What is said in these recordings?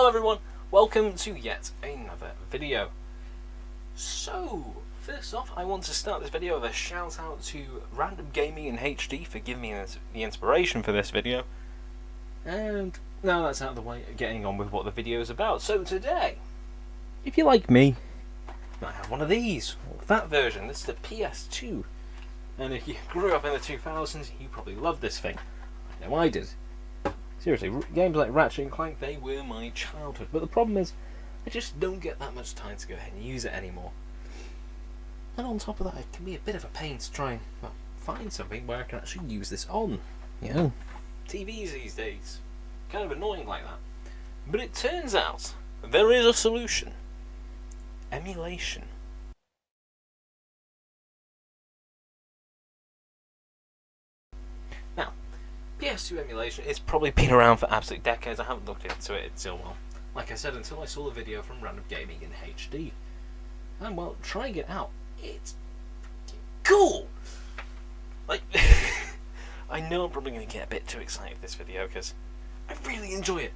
Hello everyone, welcome to yet another video. So, first off, I want to start this video with a shout out to Random Gaming in HD for giving me the inspiration for this video. And now that's out of the way, getting on with what the video is about. So today, if you like me, I have one of these, that version. This is the PS2. And if you grew up in the 2000s, you probably loved this thing. I know I did. Seriously, games like Ratchet and Clank, they were my childhood. But the problem is, I just don't get that much time to go ahead and use it anymore. And on top of that, it can be a bit of a pain to try and find something where I can actually use this on. You know, TVs these days, kind of annoying like that. But it turns out, there is a solution. Emulation. Now, PS2 emulation, it's probably been around for absolute decades. I haven't looked into it until, well, like I said, until I saw the video from Random Gaming in HD. And, well, trying it out, it's cool! Like, I know I'm probably going to get a bit too excited with this video, because I really enjoy it.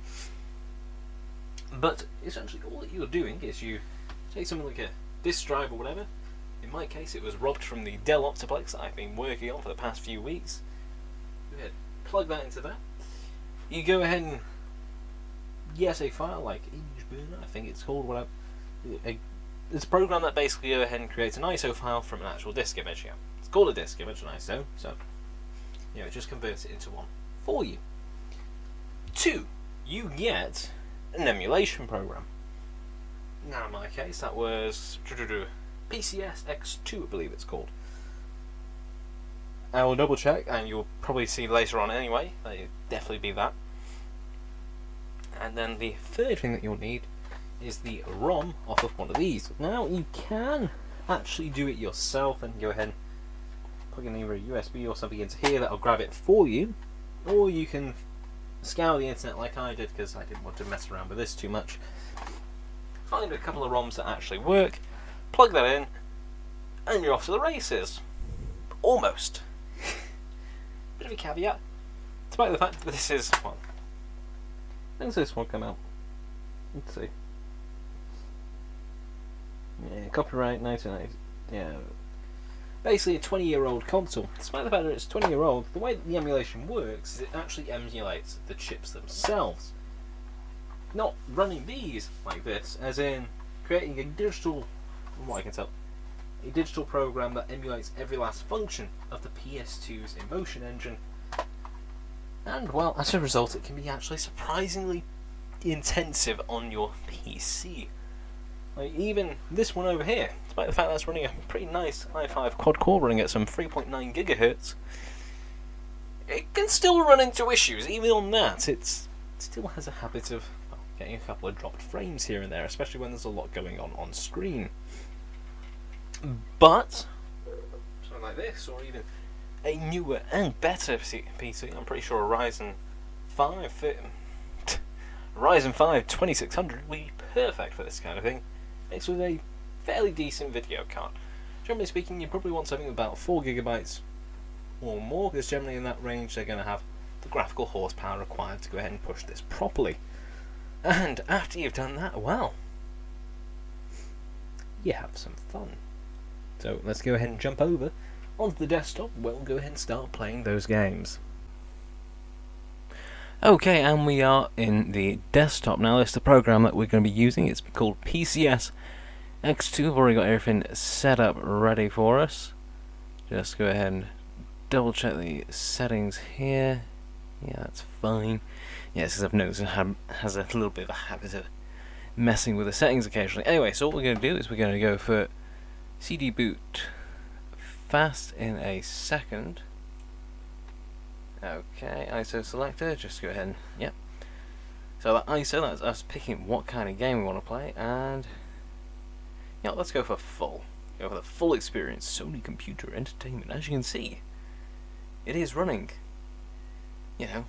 But, essentially, all that you're doing is you take something like a disk drive or whatever. In my case, it was robbed from the Dell Optiplex that I've been working on for the past few weeks. Go ahead, plug that into that. You go ahead and a file like ImageBurner, I think it's called, whatever. It's a program that basically go ahead and creates an ISO file from an actual disk image. Yeah, it's called a disk image, an ISO. So, it just converts it into one for you. 2, you get an emulation program. Now, in my case, that was PCS X2, I believe it's called. I will double check, and you'll probably see later on anyway. It'll definitely be that. And then the third thing that you'll need is the ROM off of one of these. Now, you can actually do it yourself and go ahead and plug in either a USB or something into here that'll grab it for you, or you can scour the internet like I did because I didn't want to mess around with this too much. Find a couple of ROMs that actually work, plug that in, and you're off to the races. Almost. Bit of a caveat, despite the fact that this is, well, when does this one come out? Let's see. Yeah, copyright 1990. Yeah, basically a 20-year-old console. Despite the fact that it's 20-year-old, the way that the emulation works is it actually emulates the chips themselves. Not running these like this, as in creating a digital, from what I can tell, a digital program that emulates every last function of the PS2's Emulation engine. And, well, as a result, it can be actually surprisingly intensive on your PC. Like, even this one over here, despite the fact that it's running a pretty nice i5 quad-core running at some 3.9 GHz, it can still run into issues. Even on that, it still has a habit of getting a couple of dropped frames here and there, especially when there's a lot going on screen. But something like this, or even a newer and better PC, I'm pretty sure a Ryzen 5 2600 would be perfect for this kind of thing, mixed with a fairly decent video card. Generally speaking, you probably want something about 4 GB or more, because generally in that range they're going to have the graphical horsepower required to go ahead and push this properly. And after you've done that, well, you have some fun. So let's go ahead and jump over onto the desktop. We'll go ahead and start playing those games. Okay, and we are in the desktop now. This is the program that we're going to be using. It's called PCS X2. I've already got everything set up ready for us. Just go ahead and double check the settings here. Yeah, that's fine. Yes, as I've noticed, it has a little bit of a habit of messing with the settings occasionally. Anyway, so what we're going to do is we're going to go for CD boot fast in a second. Okay, ISO selector, just go ahead and, yep. So that ISO, that's us picking what kind of game we want to play, and yeah, let's go for full. Go for the full experience, Sony Computer Entertainment. As you can see, it is running, you know,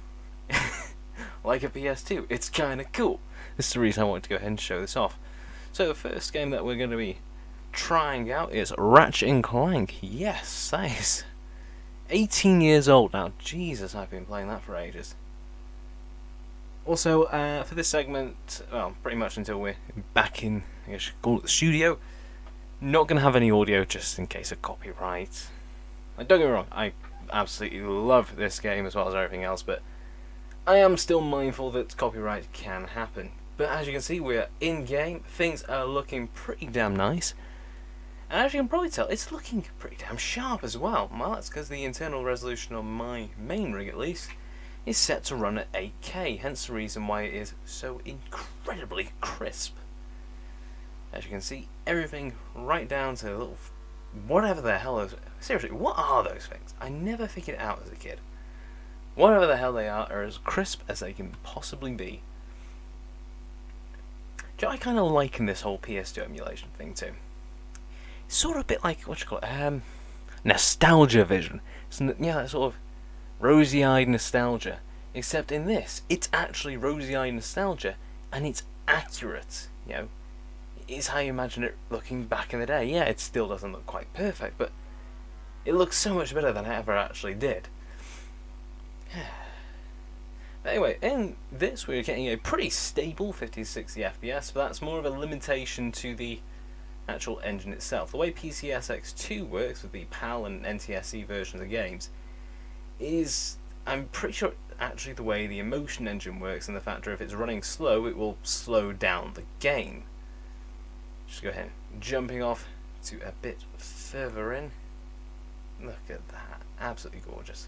like a PS2. It's kind of cool. This is the reason I wanted to go ahead and show this off. So the first game that we're going to be trying out is Ratchet and Clank. Yes, that is 18 years old now. Jesus, I've been playing that for ages. Also, for this segment, well, pretty much until we're back in, I guess you could call it the studio, not going to have any audio just in case of copyright. Like, don't get me wrong, I absolutely love this game as well as everything else, but I am still mindful that copyright can happen. But as you can see, we're in-game, things are looking pretty damn nice. And as you can probably tell, it's looking pretty damn sharp as well. Well, that's because the internal resolution on my main rig, at least, is set to run at 8K, hence the reason why it is so incredibly crisp. As you can see, everything right down to the little... whatever the hell those... seriously, what are those things? I never figured it out as a kid. Whatever the hell they are as crisp as they can possibly be. Do you know, I kind of liken this whole PS2 emulation thing too. It's sort of a bit like, what you call it, nostalgia vision. It's, yeah, that sort of rosy-eyed nostalgia. Except in this, it's actually rosy-eyed nostalgia, and it's accurate, you know. It is how you imagine it looking back in the day. Yeah, it still doesn't look quite perfect, but it looks so much better than it ever actually did. Anyway, in this we're getting a pretty stable 50-60 FPS, but that's more of a limitation to the actual engine itself. The way PCSX2 works with the PAL and NTSC versions of games is, I'm pretty sure, actually the way the Emulation engine works, and the fact that if it's running slow, it will slow down the game. Just go ahead, jumping off to a bit further in. Look at that, absolutely gorgeous.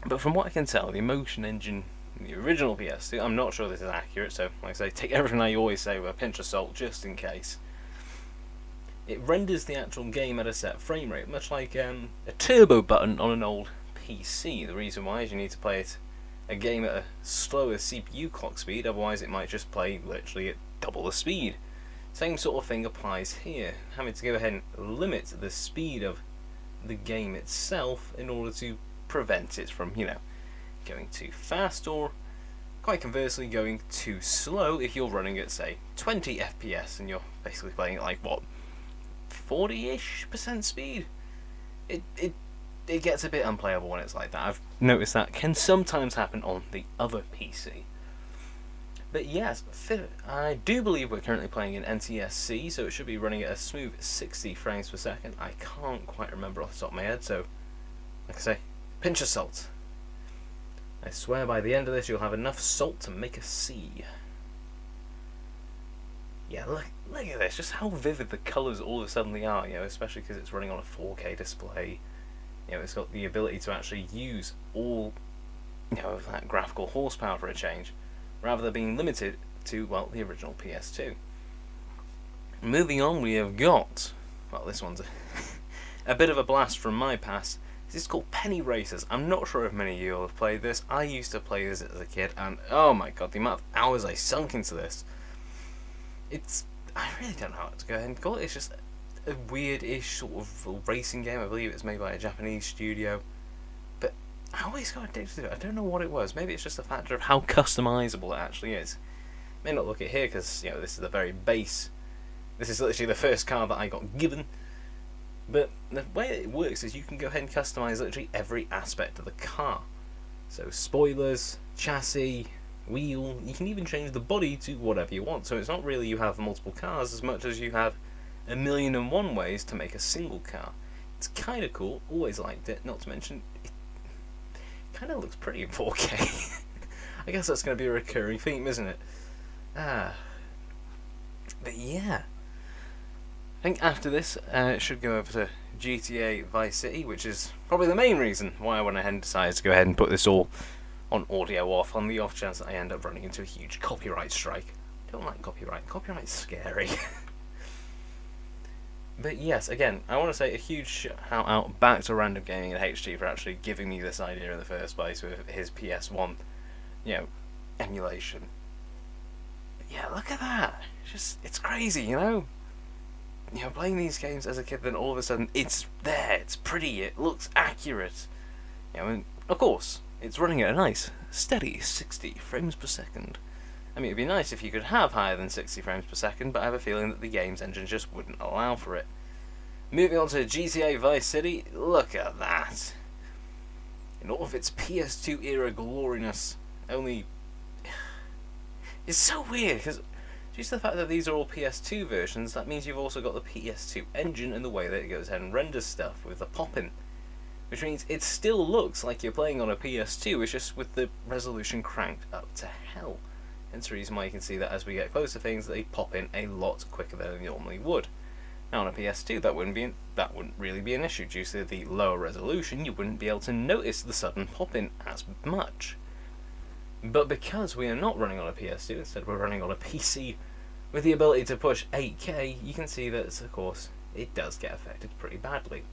But from what I can tell, the Emulation engine in the original PS2, I'm not sure this is accurate, so like I say, take everything I always say with a pinch of salt, just in case. It renders the actual game at a set frame rate, much like a turbo button on an old PC. The reason why is you need to play a game at a slower CPU clock speed, otherwise it might just play literally at double the speed. Same sort of thing applies here, having to go ahead and limit the speed of the game itself in order to prevent it from, you know, going too fast, or quite conversely going too slow if you're running at, say, 20 FPS and you're basically playing at like, what, 40-ish% speed? It gets a bit unplayable when it's like that. I've noticed that can sometimes happen on the other PC. But yes, I do believe we're currently playing in NTSC, so it should be running at a smooth 60 frames per second. I can't quite remember off the top of my head, so like I say, pinch of salt. I swear by the end of this you'll have enough salt to make a sea. Yeah, look at this, just how vivid the colours all of a sudden are, you know, especially because it's running on a 4K display. You know, it's got the ability to actually use all, you know, of that graphical horsepower for a change, rather than being limited to, well, the original PS2. Moving on, we have got, well, this one's a bit of a blast from my past. This is called Penny Racers. I'm not sure if many of you have played this. I used to play this as a kid, and oh my god, the amount of hours I sunk into this. I really don't know how to go ahead and call it. It's just a weird-ish sort of racing game. I believe it's made by a Japanese studio. But I always got addicted to it. I don't know what it was. Maybe it's just a factor of how customizable it actually is. May not look at here because, you know, this is the very base. This is literally the first car that I got given. But the way it works is you can go ahead and customize literally every aspect of the car. So spoilers, chassis, wheel, you can even change the body to whatever you want. So it's not really you have multiple cars as much as you have 1,000,001 ways to make a single car. It's kind of cool, always liked it, not to mention it kind of looks pretty in 4K. I guess that's going to be a recurring theme, isn't it? But yeah, I think after this it should go over to GTA Vice City, which is probably the main reason why I went ahead and decided to go ahead and put this all on audio off, on the off chance that I end up running into a huge copyright strike. I don't like copyright. Copyright's scary. But yes, again, I want to say a huge shout out back to Random Gaming and HG for actually giving me this idea in the first place with his PS1, you know, emulation. But yeah, look at that. It's crazy, you know? You know, playing these games as a kid, then all of a sudden it's there, it's pretty, it looks accurate. You know, and of course, it's running at a nice, steady 60 frames per second. I mean, it'd be nice if you could have higher than 60 frames per second, but I have a feeling that the game's engine just wouldn't allow for it. Moving on to GTA Vice City, look at that. In all of its PS2 era gloriness, only It's so weird, because due to the fact that these are all PS2 versions, that means you've also got the PS2 engine and the way that it goes ahead and renders stuff with the pop-in. Which means it still looks like you're playing on a PS2, it's just with the resolution cranked up to hell. Hence the reason why you can see that as we get closer to things, they pop in a lot quicker than they normally would. Now on a PS2, that wouldn't really be an issue. Due to the lower resolution, you wouldn't be able to notice the sudden pop-in as much. But because we are not running on a PS2, instead we're running on a PC with the ability to push 8K, you can see that, of course, it does get affected pretty badly.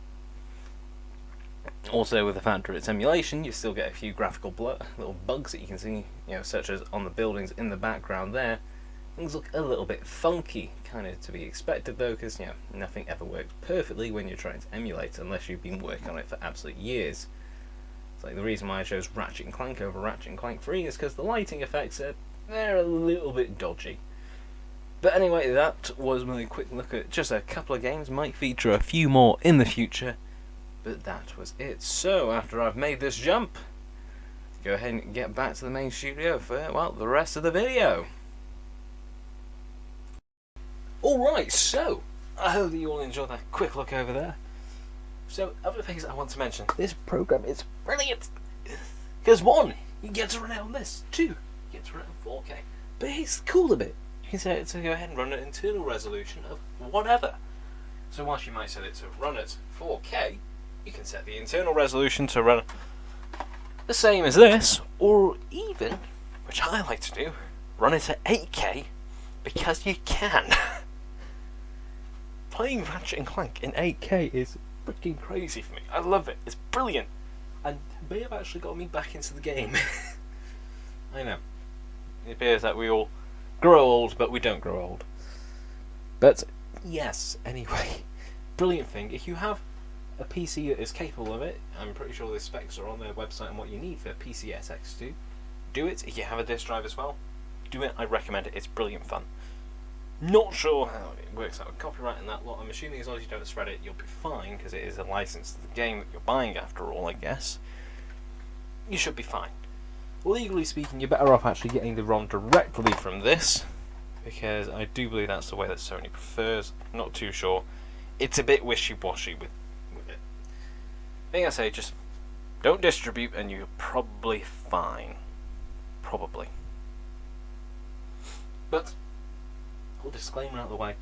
Also, with the fact that it's emulation, you still get a few graphical little bugs that you can see, such as on the buildings in the background there. Things look a little bit funky, kind of to be expected though, because nothing ever works perfectly when you're trying to emulate, unless you've been working on it for absolute years. It's like the reason why I chose Ratchet & Clank over Ratchet & Clank 3 is because the lighting effects they're a little bit dodgy. But anyway, that was my quick look at just a couple of games. Might feature a few more in the future. But that was it. So, after I've made this jump, go ahead and get back to the main studio for, well, the rest of the video. Alright, so, I hope that you all enjoyed that quick look over there. So, other things I want to mention. This program is brilliant. Because 1, you get to run it on this. 2, you get to run it on 4K. But here's the cooler bit. You can set it to go ahead and run an internal resolution of whatever. So whilst you might set it to run at 4K, you can set the internal resolution to run the same as this, or even, which I like to do, run it at 8K, because you can. Playing Ratchet & Clank in 8K is freaking crazy for me. I love it. It's brilliant. And may have actually got me back into the game. I know. It appears that we all grow old, but we don't grow old. But, yes, anyway. Brilliant thing. If you have a PC that is capable of it, I'm pretty sure the specs are on their website and what you need for PCSX2. Do it. If you have a disk drive as well, do it. I recommend it. It's brilliant fun. Not sure how it works out with copyright and that lot. I'm assuming as long as you don't spread it, you'll be fine, because it is a license to the game that you're buying after all, I guess. You should be fine. Legally speaking, you're better off actually getting the ROM directly from this, because I do believe that's the way that Sony prefers. Not too sure. It's a bit wishy-washy with it. Thing I say, just don't distribute and you're probably fine. Probably. But, all disclaimer out of the way.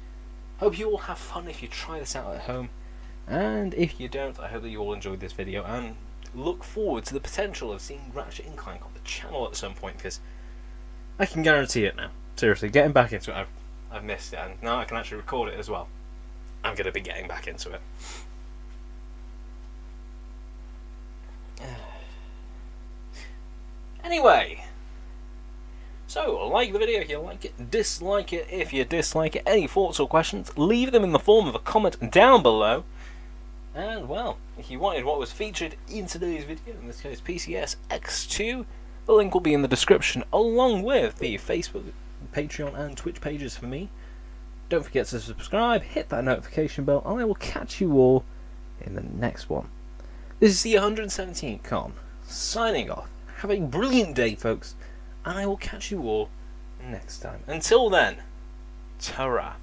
Hope you all have fun if you try this out at home. And if you don't, I hope that you all enjoyed this video and look forward to the potential of seeing Ratchet & Clank on the channel at some point, because I can guarantee it now. Seriously, getting back into it, I've missed it, and now I can actually record it as well. I'm going to be getting back into it. Anyway, so like the video if you like it, dislike it if you dislike it. Any thoughts or questions, leave them in the form of a comment down below. And well, if you wanted what was featured in today's video, in this case PCS X2, the link will be in the description, along with the Facebook, Patreon and Twitch pages for me. Don't forget to subscribe, hit that notification bell, and I will catch you all in the next one. This is the 117th Con, signing off. Have a brilliant day, folks, and I will catch you all next time. Until then, ta-ra.